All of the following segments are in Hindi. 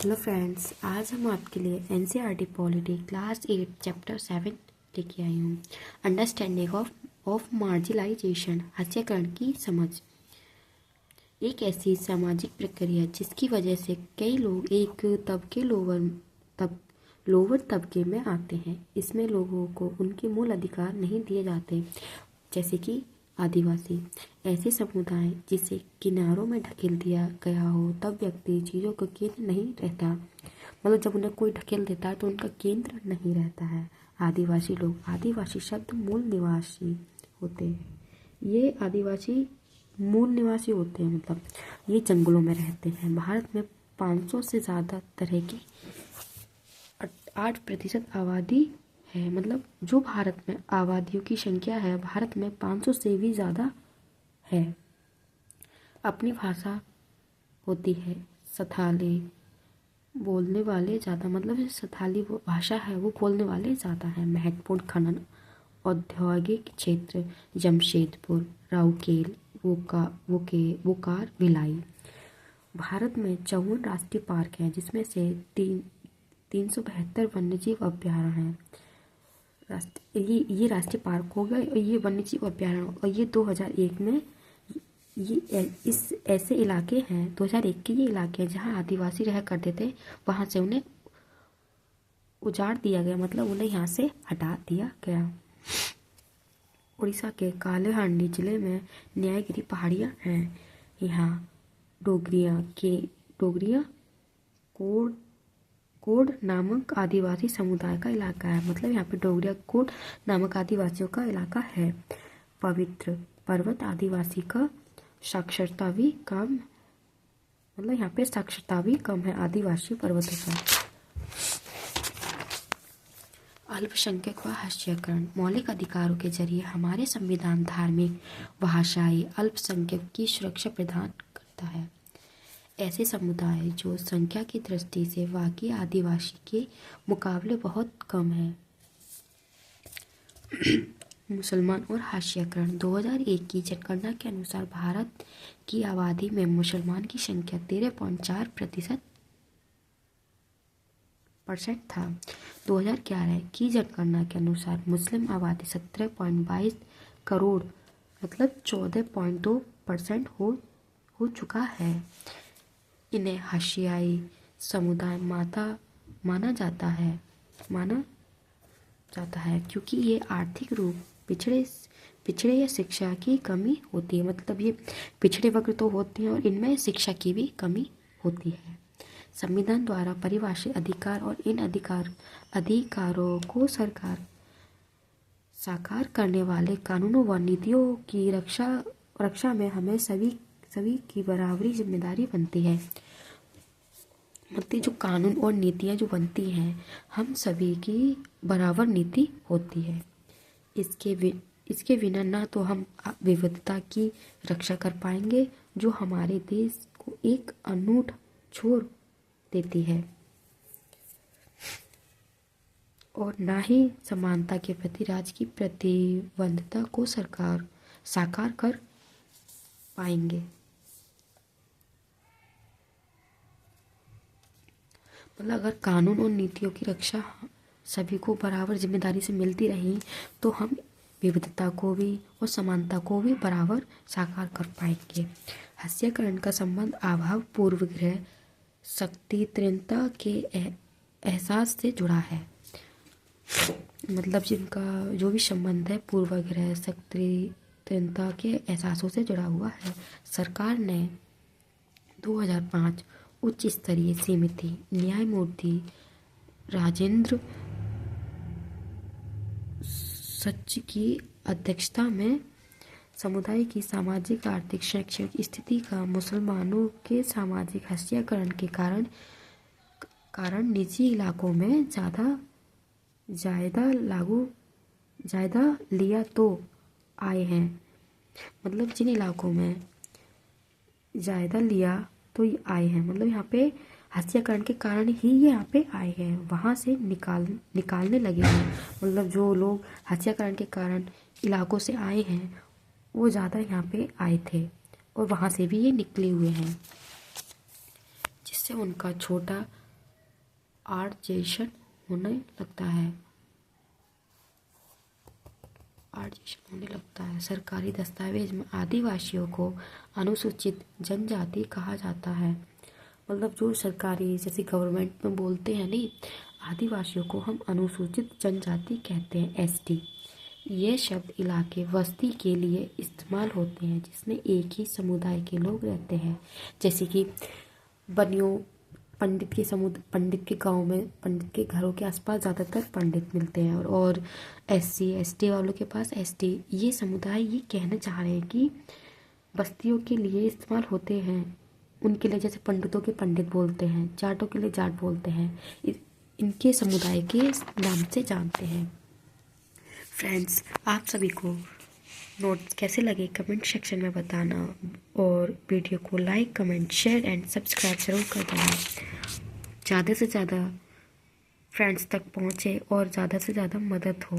हेलो फ्रेंड्स, आज हम आपके लिए एनसीईआरटी पॉलिटी क्लास 8 चैप्टर 7 लेके आई हूँ। अंडरस्टैंडिंग ऑफ मार्जिनलाइजेशन, हास्यकरण की समझ। एक ऐसी सामाजिक प्रक्रिया जिसकी वजह से कई लोग एक तबके लोअर तबके में आते हैं। इसमें लोगों को उनके मूल अधिकार नहीं दिए जाते, जैसे कि आदिवासी। ऐसे समुदाय जिसे किनारों में ढकेल दिया गया हो, तब व्यक्ति चीज़ों का केंद्र नहीं रहता। मतलब जब उन्हें कोई ढकेल देता है तो उनका केंद्र नहीं रहता है। आदिवासी लोग, आदिवासी शब्द मूल निवासी होते हैं। ये आदिवासी मूल निवासी होते हैं, मतलब ये जंगलों में रहते हैं। भारत में 500 से ज़्यादा तरह की 8% आबादी है। मतलब जो भारत में आबादियों की संख्या है, भारत में 500 से भी ज़्यादा है। अपनी भाषा होती है संथाली, बोलने वाले ज़्यादा, मतलब संथाली वो भाषा है, वो बोलने वाले ज़्यादा हैं। महत्वपूर्ण खनन औद्योगिक क्षेत्र जमशेदपुर, राउरकेला, बोकारो, भिलाई। भारत में 54 राष्ट्रीय पार्क हैं, जिसमें से 372 वन्यजीव अभ्यारण्य हैं। ये राष्ट्रीय पार्क हो गए और ये वन्यजीव अभ्यारण्य, और ये 2001 में ये इस ऐसे इलाके हैं, 2001 के ये इलाके हैं जहाँ आदिवासी रह करते थे, वहाँ से उन्हें उजाड़ दिया गया, मतलब उन्हें यहाँ से हटा दिया गया। उड़ीसा के कालाहांडी जिले में न्यायगिरी पहाड़ियाँ हैं। यहाँ डोगरिया कोड नामक आदिवासी समुदाय का इलाका है। मतलब यहाँ पे डोगरिया कोड नामक आदिवासियों का इलाका है। पवित्र पर्वत आदिवासी का साक्षरता भी कम, मतलब यहाँ पे साक्षरता भी कम है आदिवासी पर्वतों पर। अल्पसंख्यक व हास्यकरण। मौलिक अधिकारों के जरिए हमारे संविधान धार्मिक भाषाई अल्पसंख्यक की सुरक्षा प्रदान करता है। ऐसे समुदाय जो संख्या की दृष्टि से वाकई आदिवासी के मुकाबले बहुत कम है। मुसलमान और हास्यकरण। 2001 की जनगणना के अनुसार भारत की आबादी में मुसलमान की संख्या 13.4% था। 2011 की जनगणना के अनुसार मुस्लिम आबादी 17.22 करोड़, मतलब 14.2% हो चुका है। इन्हें हाशियाई समुदाय माना जाता है क्योंकि ये आर्थिक रूप पिछड़े या शिक्षा की कमी होती है। मतलब ये पिछड़े वर्ग तो होते हैं और इनमें शिक्षा की भी कमी होती है। संविधान द्वारा परिभाषित अधिकार और इन अधिकारों को साकार करने वाले कानूनों व नीतियों की रक्षा में हमें सभी की बराबरी जिम्मेदारी बनती है। मतलब जो कानून और नीतियाँ जो बनती हैं, हम सभी की बराबर नीति होती है। इसके बिना ना तो हम विविधता की रक्षा कर पाएंगे, जो हमारे देश को एक अनूठ छोर देती है, और ना ही समानता के प्रति राज्य की प्रतिबद्धता को साकार कर पाएंगे। मतलब अगर कानून और नीतियों की रक्षा सभी को बराबर जिम्मेदारी से मिलती रही, तो हम विविधता को भी और समानता को भी बराबर साकार कर पाएंगे। हास्यकरण का संबंध अभाव पूर्वग्रह शक्ति तीव्रता के एहसास से जुड़ा है। मतलब जिनका जो भी संबंध है पूर्वाग्रह शक्ति तीव्रता के एहसासों से जुड़ा हुआ है। सरकार ने 2005 उच्च स्तरीय समिति न्यायमूर्ति राजेंद्र सच की अध्यक्षता में समुदाय की सामाजिक आर्थिक शैक्षणिक स्थिति का मुसलमानों के सामाजिक हास्यकरण के कारण निजी इलाकों में जायदा लिया तो आए हैं। मतलब जिन इलाकों में जायदा लिया तो ये आए हैं, मतलब यहाँ पे हास्यकरण के कारण ही ये यहाँ पे आए हैं, वहाँ से निकालने लगे हैं। मतलब जो लोग हास्यकरण के कारण इलाकों से आए हैं, वो ज़्यादा यहाँ पे आए थे और वहाँ से भी ये निकले हुए हैं, जिससे उनका छोटा आर्जेशन होने लगता है। सरकारी दस्तावेज में आदिवासियों को अनुसूचित जनजाति कहा जाता है। मतलब जो सरकारी जैसे गवर्नमेंट में बोलते हैं नहीं, आदिवासियों को हम अनुसूचित जनजाति कहते हैं, एसटी। ये शब्द इलाके बस्ती के लिए इस्तेमाल होते हैं जिसमें एक ही समुदाय के लोग रहते हैं। जैसे कि बनियों, पंडित के गांव में, पंडित के घरों के आसपास ज़्यादातर पंडित मिलते हैं, और एससी एसटी वालों के पास एसटी। ये समुदाय ये कहना चाह रहे हैं कि बस्तियों के लिए इस्तेमाल होते हैं, उनके लिए जैसे पंडितों के पंडित बोलते हैं, जाटों के लिए जाट बोलते हैं, इनके समुदाय के नाम से जानते हैं। फ्रेंड्स, आप सभी को नोट्स कैसे लगे कमेंट सेक्शन में बताना, और वीडियो को like, comment, share and subscribe जरूर कर देना। ज़्यादा से ज़्यादा फ्रेंड्स तक पहुँचे और ज़्यादा से ज़्यादा मदद हो।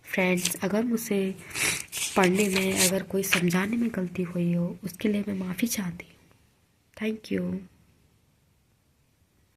फ्रेंड्स, अगर मुझसे पढ़ने में, अगर कोई समझाने में गलती हुई हो, उसके लिए मैं माफ़ी चाहती हूँ। Thank you.